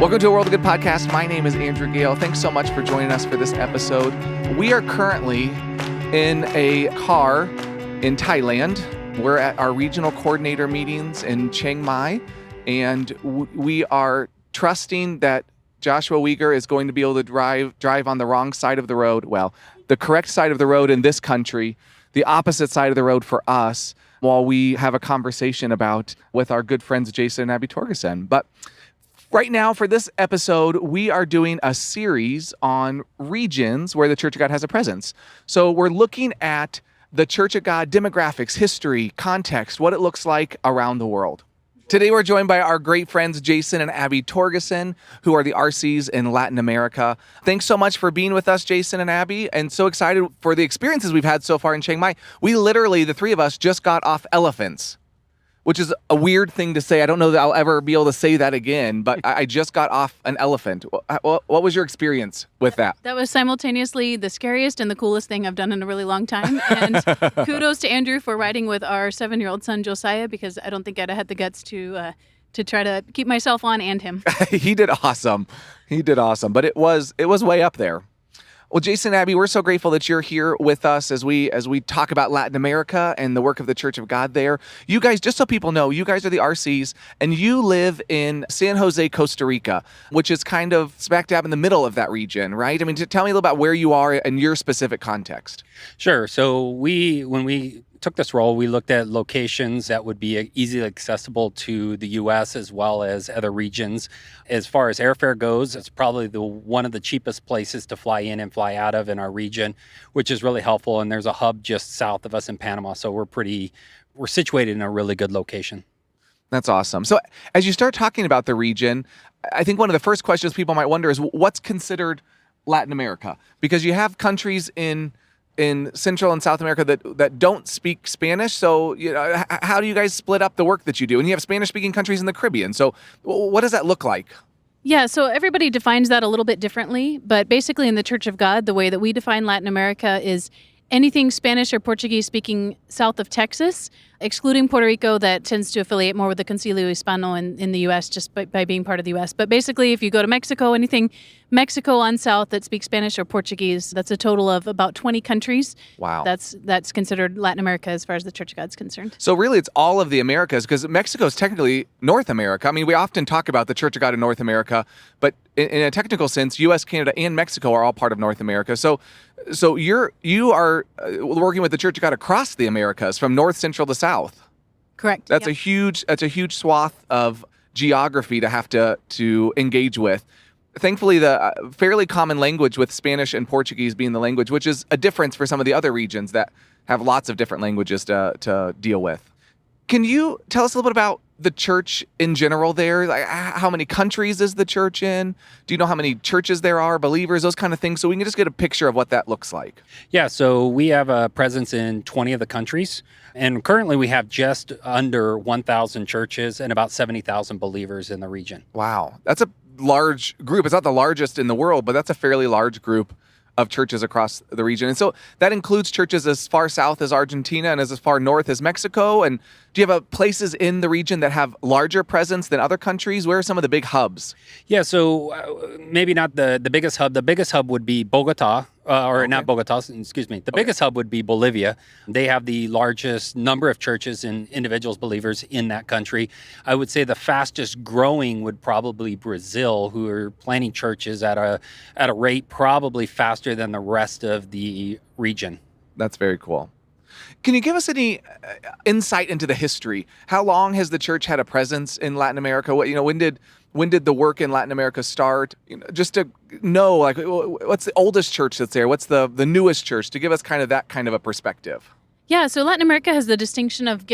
Welcome to a World of Good podcast. My name is Andrew Gale. Thanks so much for joining us for this episode. We are currently in a car in Thailand. We're at our regional coordinator meetings in Chiang Mai, and we are trusting that Joshua Uyghur is going to be able to drive on the wrong side of the road. Well, the correct side of the road in this country, the opposite side of the road for us, while we have a conversation with our good friends Jason and Abby Torgeson. But right now, for this episode, we are doing a series on regions where the Church of God has a presence. So we're looking at the Church of God demographics, history, context, what it looks like around the world. Today, we're joined by our great friends, Jason and Abby Torgeson, who are the RCs in Latin America. Thanks so much for being with us, Jason and Abby, and so excited for the experiences we've had so far in Chiang Mai. We literally, the three of us, just got off elephants, which is a weird thing to say. I don't know that I'll ever be able to say that again, but I just got off an elephant. What was your experience with that? That was simultaneously the scariest and the coolest thing I've done in a really long time. And kudos to Andrew for riding with our 7-year-old son, Josiah, because I don't think I'd have had the guts to try to keep myself on and him. He did awesome. But it was way up there. Well, Jason and Abby, we're so grateful that you're here with us as we talk about Latin America and the work of the Church of God there. You guys, just so people know, you guys are the RCs, and you live in San Jose, Costa Rica, which is kind of smack dab in the middle of that region, right? I mean, tell me a little about where you are and your specific context. Sure. So when we took this role, we looked at locations that would be easily accessible to the U.S. as well as other regions. As far as airfare goes, it's probably one of the cheapest places to fly in and fly out of in our region, which is really helpful. And there's a hub just south of us in Panama, so we're situated in a really good location. That's awesome. So as you start talking about the region, I think one of the first questions people might wonder is what's considered Latin America? Because you have countries in Central and South America that don't speak Spanish. So, how do you guys split up the work that you do? And you have Spanish-speaking countries in the Caribbean. So what does that look like? Yeah, so everybody defines that a little bit differently. But basically in the Church of God, the way that we define Latin America is anything Spanish or Portuguese speaking south of Texas, excluding Puerto Rico, that tends to affiliate more with the Concilio Hispano in the U.S. just by being part of the U.S. But basically, if you go to Mexico, anything Mexico on south that speaks Spanish or Portuguese, that's a total of about 20 countries. Wow. That's considered Latin America as far as the Church of God's concerned. So really, it's all of the Americas, because Mexico is technically North America. I mean, we often talk about the Church of God in North America, but in a technical sense, U.S., Canada, and Mexico are all part of North America. So you are working with the Church of God across the Americas, from North, Central to South. Correct. That's a huge swath of geography to have to engage with. Thankfully, the fairly common language with Spanish and Portuguese being the language, which is a difference for some of the other regions that have lots of different languages to deal with. Can you tell us a little bit about the church in general there? Like, how many countries is the church in? Do you know how many churches there are, believers, those kind of things? So we can just get a picture of what that looks like. Yeah, so we have a presence in 20 of the countries. And currently we have just under 1,000 churches and about 70,000 believers in the region. Wow. That's a large group. It's not the largest in the world, but that's a fairly large group of churches across the region. And so that includes churches as far south as Argentina and as far north as Mexico. And do you have places in the region that have larger presence than other countries? Where are some of the big hubs? Yeah, so maybe not the biggest hub. The biggest hub would be Bogota, not Bogota, excuse me. The biggest hub would be Bolivia. They have the largest number of churches and individuals, believers in that country. I would say the fastest growing would probably Brazil, who are planting churches at a rate probably faster than the rest of the region. That's very cool. Can you give us any insight into the history? How long has the church had a presence in Latin America? When did the work in Latin America start? Just to know, like, what's the oldest church that's there? What's the newest church? To give us kind of that kind of a perspective. Yeah, so Latin America has the distinction of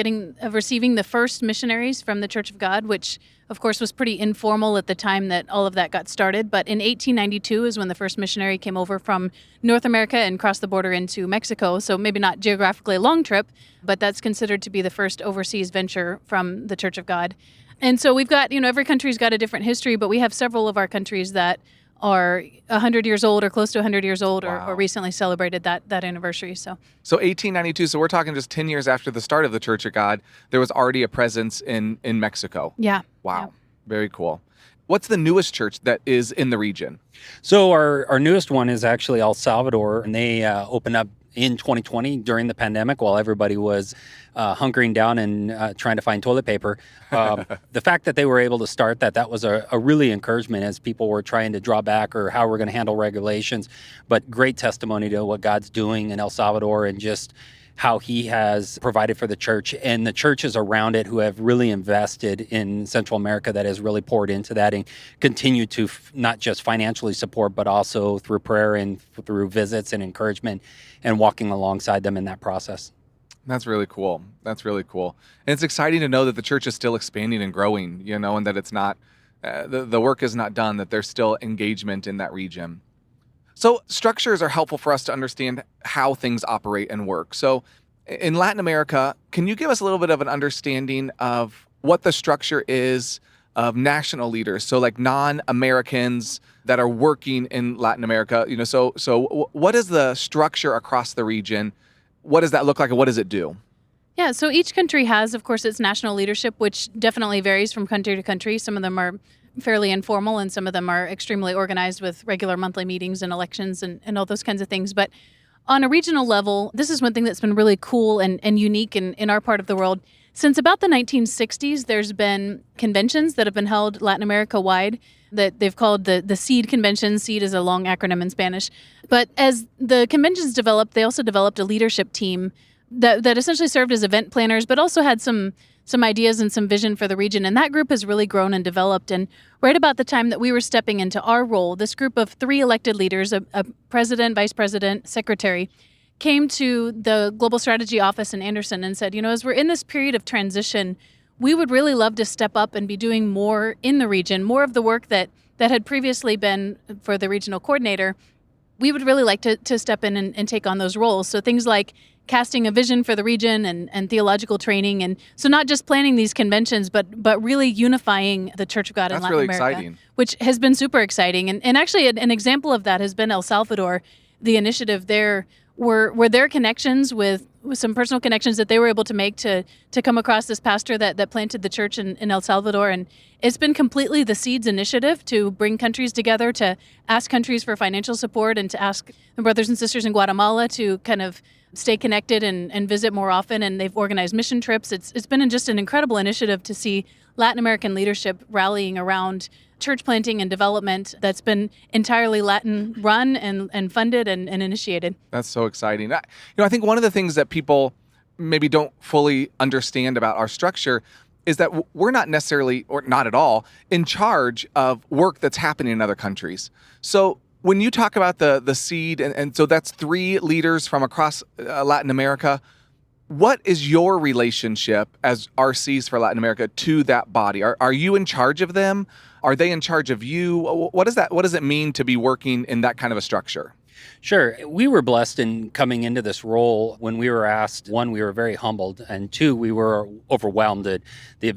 receiving the first missionaries from the Church of God, which of course was pretty informal at the time that all of that got started. But in 1892 is when the first missionary came over from North America and crossed the border into Mexico. So maybe not geographically a long trip, but that's considered to be the first overseas venture from the Church of God. And so we've got, every country's got a different history, but we have several of our countries that are 100 years old or close to 100 years old. Wow. or recently celebrated that anniversary. So 1892, so we're talking just 10 years after the start of the Church of God, there was already a presence in Mexico. Yeah. Wow. Yeah. Very cool. What's the newest church that is in the region? So our newest one is actually El Salvador, and they opened up in 2020 during the pandemic while everybody was hunkering down and trying to find toilet paper. The fact that they were able to start that was a really encouragement as people were trying to draw back or how we're going to handle regulations. But great testimony to what God's doing in El Salvador and just how he has provided for the church and the churches around it who have really invested in Central America that has really poured into that and continue to not just financially support, but also through prayer and through visits and encouragement and walking alongside them in that process. That's really cool. That's really cool. And it's exciting to know that the church is still expanding and growing, and that it's not, the work is not done, that there's still engagement in that region. So structures are helpful for us to understand how things operate and work. So in Latin America, can you give us a little bit of an understanding of what the structure is of national leaders? So like non-Americans that are working in Latin America, so what is the structure across the region? What does that look like and what does it do? Yeah, so each country has, of course, its national leadership, which definitely varies from country to country. Some of them are fairly informal, and some of them are extremely organized with regular monthly meetings and elections and all those kinds of things. But on a regional level, this is one thing that's been really cool and unique in our part of the world. Since about the 1960s, there's been conventions that have been held Latin America-wide that they've called the SEED convention. SEED is a long acronym in Spanish. But as the conventions developed, they also developed a leadership team that essentially served as event planners, but also had some ideas and some vision for the region. And that group has really grown and developed. And right about the time that we were stepping into our role, this group of 3 elected leaders, a president, vice president, secretary, came to the Global Strategy Office in Anderson and said, as we're in this period of transition, we would really love to step up and be doing more in the region, more of the work that had previously been for the regional coordinator. We would really like to step in and take on those roles. So things like casting a vision for the region and theological training. And so not just planning these conventions, but really unifying the Church of God in Latin really America. Exciting. Which has been super exciting. And actually an example of that has been El Salvador. The initiative there were their connections with some personal connections that they were able to make to come across this pastor that planted the church in El Salvador. And it's been completely the Seeds initiative to bring countries together, to ask countries for financial support, and to ask the brothers and sisters in Guatemala to kind of stay connected and visit more often. And they've organized mission trips. It's been just an incredible initiative to see Latin American leadership rallying around church planting and development that's been entirely Latin run and funded and initiated. That's so exciting. I think one of the things that people maybe don't fully understand about our structure is that we're not necessarily, or not at all, in charge of work that's happening in other countries. So when you talk about the SEED, and so that's 3 leaders from across Latin America, what is your relationship as RCs for Latin America to that body? Are you in charge of them? Are they in charge of you? What does it mean to be working in that kind of a structure? Sure. We were blessed in coming into this role when we were asked. 1, we were very humbled, and 2, we were overwhelmed at the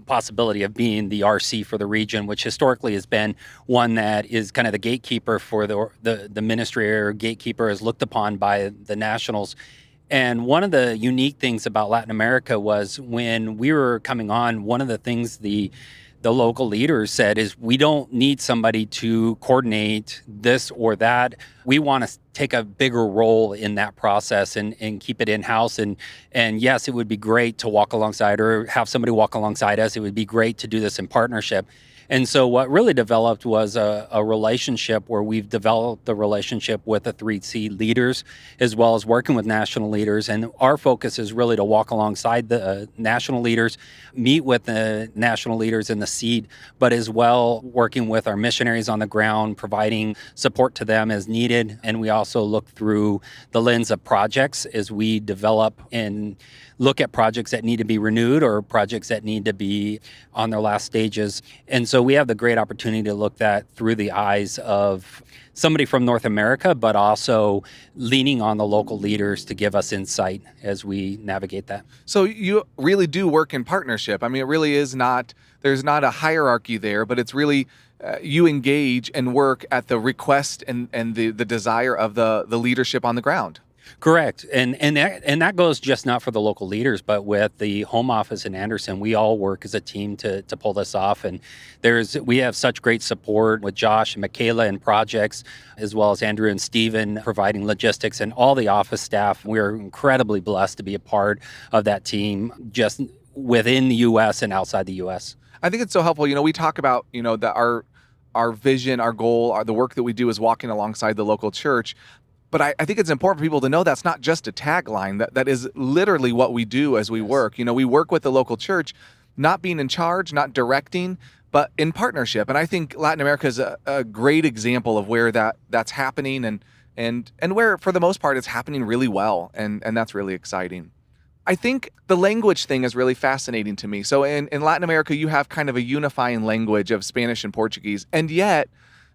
possibility of being the RC for the region, which historically has been one that is kind of the gatekeeper for the ministry, or gatekeeper is looked upon by the nationals. And one of the unique things about Latin America was when we were coming on, one of the things the local leaders said is, we don't need somebody to coordinate this or that. We want to take a bigger role in that process and keep it in-house. And yes, it would be great to walk alongside or have somebody walk alongside us. It would be great to do this in partnership. And so what really developed was a relationship where we've developed the relationship with the 3C leaders, as well as working with national leaders. And our focus is really to walk alongside the national leaders, meet with the national leaders in the SEED, but as well working with our missionaries on the ground, providing support to them as needed. And we also look through the lens of projects as we develop and look at projects that need to be renewed or projects that need to be on their last stages. And so we have the great opportunity to look that through the eyes of somebody from North America, but also leaning on the local leaders to give us insight as we navigate that. So you really do work in partnership. I mean, it really is not, there's not a hierarchy there, but it's really you engage and work at the request and the desire of the leadership on the ground. Correct. And that goes just not for the local leaders, but with the home office in Anderson. We all work as a team to pull this off. And we have such great support with Josh and Michaela in projects, as well as Andrew and Steven providing logistics and all the office staff. We're incredibly blessed to be a part of that team just within the U.S. and outside the U.S. I think it's so helpful. We talk about, that our vision, our goal, the work that we do is walking alongside the local church. But I think it's important for people to know that's not just a tagline. That is literally what we do as we work. We work with the local church, not being in charge, not directing, but in partnership. And I think Latin America is a great example of where that's happening and where, for the most part, it's happening really well. And that's really exciting. I think the language thing is really fascinating to me. So in Latin America, you have kind of a unifying language of Spanish and Portuguese. And yet,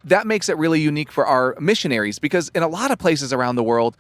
that makes it really unique for our missionaries, because in a lot of places around the world,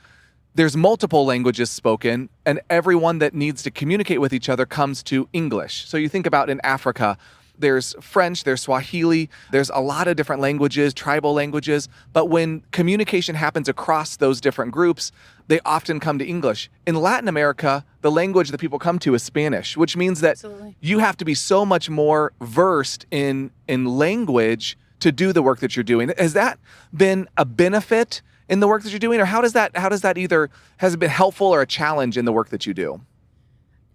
there's multiple languages spoken, and everyone that needs to communicate with each other comes to English. So you think about in Africa, there's French, there's Swahili, there's a lot of different languages, tribal languages, but when communication happens across those different groups, they often come to English. In Latin America, the language that people come to is Spanish, which means that you have to be so much more versed in language to do the work that you're doing. Has that been a benefit in the work that you're doing, or has it been helpful or a challenge in the work that you do?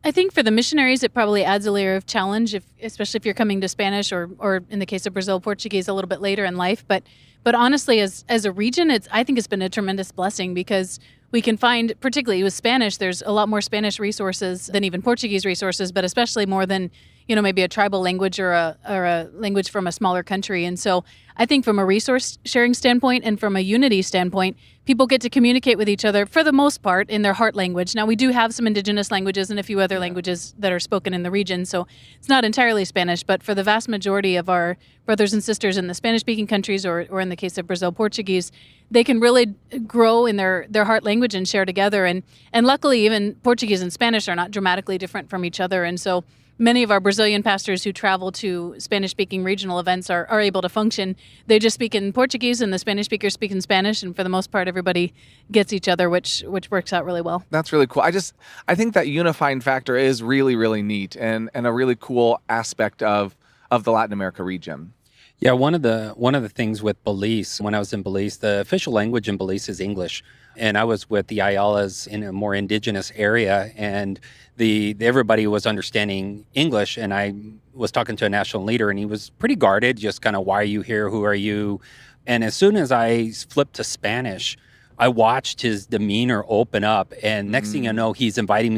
I think for the missionaries, it probably adds a layer of challenge, especially if you're coming to Spanish or in the case of Brazil, Portuguese a little bit later in life. But honestly, as a region, I think it's been a tremendous blessing, because we can find, particularly with Spanish, there's a lot more Spanish resources than even Portuguese resources, but especially more than maybe a tribal language or a language from a smaller country. And so I think from a resource sharing standpoint and from a unity standpoint, people get to communicate with each other for the most part in their heart language. Now, we do have some indigenous languages and a few other languages that are spoken in the region, so it's not entirely Spanish, but for the vast majority of our brothers and sisters in the Spanish-speaking countries, or in the case of Brazil, Portuguese, they can really grow in their heart language and share together. And luckily, even Portuguese and Spanish are not dramatically different from each other. And so many of our Brazilian pastors who travel to Spanish-speaking regional events are able to function. They just speak in Portuguese, and the Spanish speakers speak in Spanish, and for the most part, everybody gets each other, which works out really well. That's really cool. I think that unifying factor is really, really neat and a really cool aspect of the Latin America region. Yeah, one of the things with Belize, when I was in Belize, the official language in Belize is English. And I was with the Ayalas in a more indigenous area, and everybody was understanding English. And I was talking to a national leader, and he was pretty guarded, just kind of, why are you here? Who are you? And as soon as I flipped to Spanish, I watched his demeanor open up, and next thing I know, he's introducing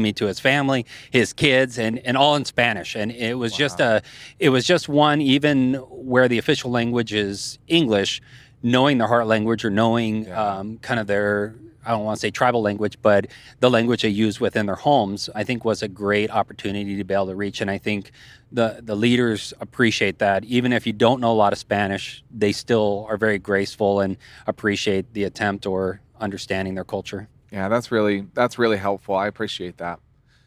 me to his family, his kids, and all in Spanish. And it was just one, even where the official language is English, knowing their heart language, or knowing kind of their, I don't want to say tribal language, but the language they use within their homes, I think was a great opportunity to be able to reach. And I think the leaders appreciate that. Even if you don't know a lot of Spanish, they still are very graceful and appreciate the attempt or understanding their culture. Yeah, that's really helpful. I appreciate that.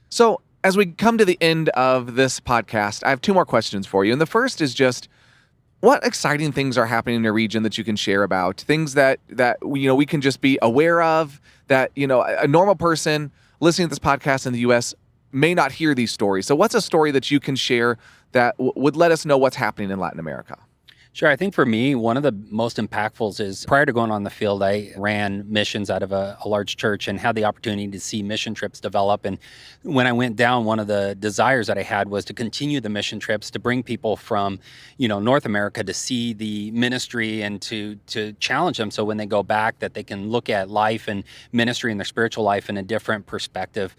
So as we come to the end of this podcast, I have two more questions for you. And the first is just, what exciting things are happening in your region that you can share about? Things that we can just be aware of, that a normal person listening to this podcast in the U.S. may not hear these stories. So what's a story that you can share that would let us know what's happening in Latin America? Sure. I think for me, one of the most impactful is, prior to going on the field, I ran missions out of a large church and had the opportunity to see mission trips develop. And when I went down, one of the desires that I had was to continue the mission trips, to bring people from, North America to see the ministry and to challenge them, so when they go back, that they can look at life and ministry and their spiritual life in a different perspective.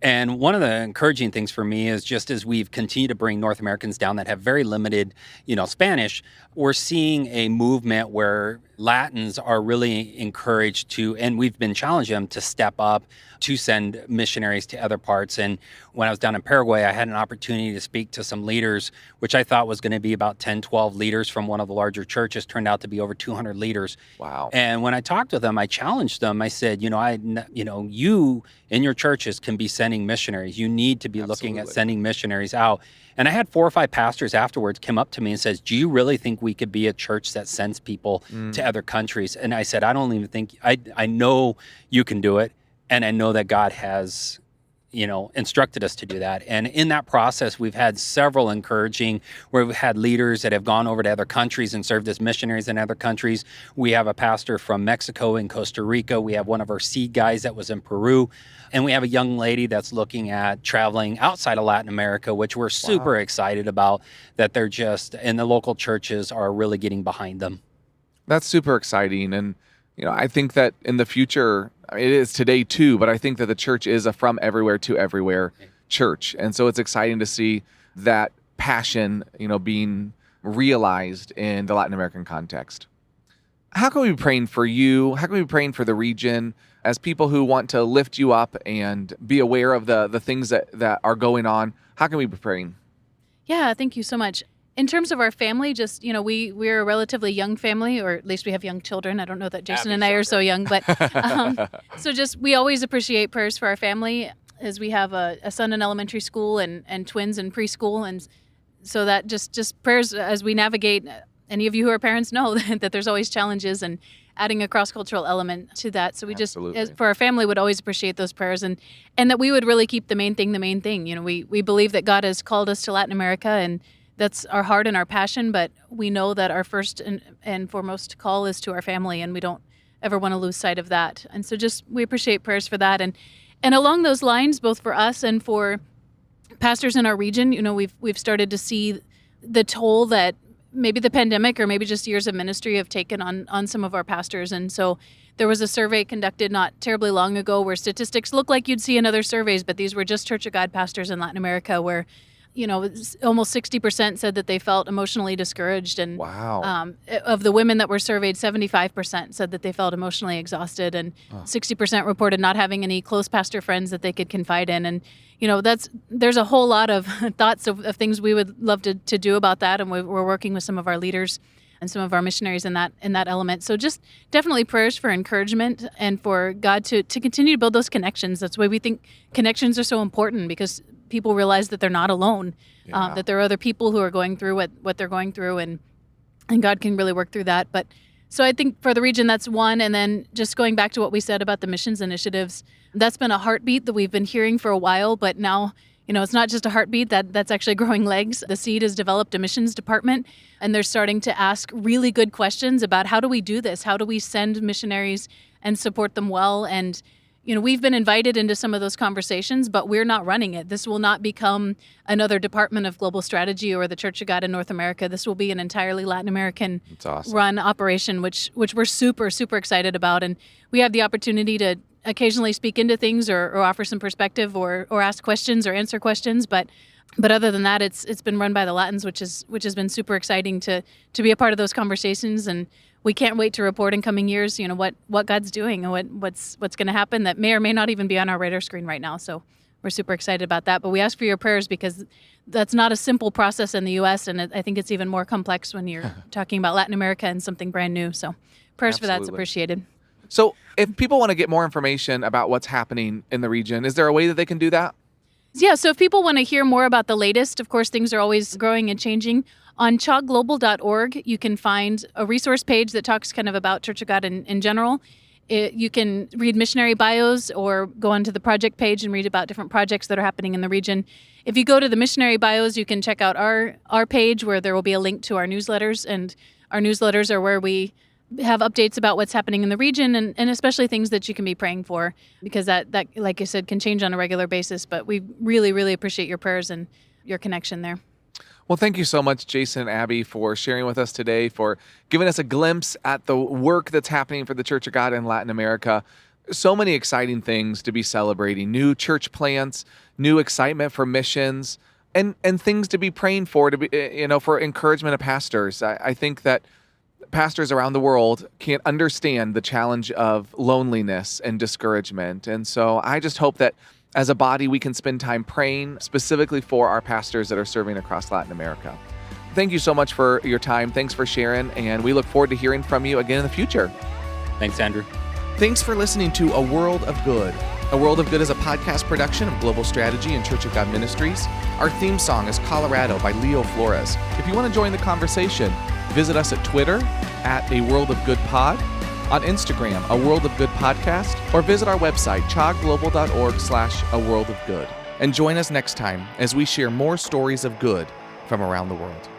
And one of the encouraging things for me is, just as we've continued to bring North Americans down that have very limited, Spanish, we're seeing a movement where Latins are really encouraged to, and we've been challenging them to step up, to send missionaries to other parts. And when I was down in Paraguay, I had an opportunity to speak to some leaders, which I thought was going to be about 10, 12 leaders from one of the larger churches. Turned out to be over 200 leaders. Wow. And when I talked to them, I challenged them. I said, you in your churches can be sending missionaries. You need to be looking at sending missionaries out. And I had 4 or 5 pastors afterwards come up to me and says, do you really think we could be a church that sends people to other countries. And I said, I don't even think, I know you can do it. And I know that God has, instructed us to do that. And in that process, we've had several encouraging where we've had leaders that have gone over to other countries and served as missionaries in other countries. We have a pastor from Mexico and Costa Rica. We have one of our seed guys that was in Peru. And we have a young lady that's looking at traveling outside of Latin America, which we're super excited about, that they're just, and the local churches are really getting behind them. That's super exciting. And, I think that in the future, it is today too, but I think that the church is a from everywhere to everywhere church. And so it's exciting to see that passion, being realized in the Latin American context. How can we be praying for you? How can we be praying for the region as people who want to lift you up and be aware of the things that are going on? How can we be praying? Yeah, thank you so much. In terms of our family, just, we're a relatively young family, or at least we have young children. I don't know that Jason and I are so young, but so just we always appreciate prayers for our family, as we have a son in elementary school and twins in preschool. And so that just prayers as we navigate. Any of you who are parents know that there's always challenges, and adding a cross-cultural element to that. So we just, for our family, would always appreciate those prayers, and that we would really keep the main thing. We believe that God has called us to Latin America, and that's our heart and our passion, but we know that our first and foremost call is to our family, and we don't ever want to lose sight of that. And so we appreciate prayers for that. And along those lines, both for us and for pastors in our region, we've started to see the toll that maybe the pandemic or maybe just years of ministry have taken on some of our pastors. And so there was a survey conducted not terribly long ago where statistics look like you'd see in other surveys, but these were just Church of God pastors in Latin America, where almost 60% said that they felt emotionally discouraged. And of the women that were surveyed, 75% said that they felt emotionally exhausted, and 60% reported not having any close pastor friends that they could confide in. And, there's a whole lot of thoughts of things we would love to do about that. And we're working with some of our leaders and some of our missionaries in that element. So just definitely prayers for encouragement and for God to continue to build those connections. That's why we think connections are so important, because people realize that they're not alone, that there are other people who are going through what they're going through, and God can really work through that. But so I think for the region, that's one. And then just going back to what we said about the missions initiatives, that's been a heartbeat that we've been hearing for a while, but now, it's not just a heartbeat, that's actually growing legs. The Seed has developed a missions department, and they're starting to ask really good questions about how do we do this? How do we send missionaries and support them well? And we've been invited into some of those conversations, but we're not running it. This will not become another department of global strategy or the Church of God in North America. This will be an entirely Latin American run operation, which we're super, super excited about. And we have the opportunity to occasionally speak into things or offer some perspective or ask questions or answer questions. But other than that, it's been run by the Latins, which has been super exciting to be a part of those conversations. And we can't wait to report in coming years, what God's doing and what's going to happen that may or may not even be on our radar screen right now. So we're super excited about that. But we ask for your prayers, because that's not a simple process in the U.S. And I think it's even more complex when you're talking about Latin America and something brand new. So prayers for that's appreciated. So if people want to get more information about what's happening in the region, is there a way that they can do that? Yeah, so if people want to hear more about the latest, of course, things are always growing and changing. On chogglobal.org, you can find a resource page that talks kind of about Church of God in general. You can read missionary bios or go onto the project page and read about different projects that are happening in the region. If you go to the missionary bios, you can check out our page, where there will be a link to our newsletters. And our newsletters are where we have updates about what's happening in the region, and especially things that you can be praying for, because that, like I said, can change on a regular basis. But we really, really appreciate your prayers and your connection there. Well, thank you so much, Jason and Abby, for sharing with us today, for giving us a glimpse at the work that's happening for the Church of God in Latin America. So many exciting things to be celebrating, new church plants, new excitement for missions, and things to be praying for, to be, for encouragement of pastors. I think that pastors around the world can't understand the challenge of loneliness and discouragement. And so I just hope that as a body, we can spend time praying specifically for our pastors that are serving across Latin America. Thank you so much for your time. Thanks for sharing. And we look forward to hearing from you again in the future. Thanks, Andrew. Thanks for listening to A World of Good. A World of Good is a podcast production of Global Strategy and Church of God Ministries. Our theme song is Colorado by Leo Flores. If you want to join the conversation, Visit us at Twitter at A World of Good Pod, on Instagram, A World of Good Podcast, or visit our website, chaglobal.org/A World of Good. And join us next time as we share more stories of good from around the world.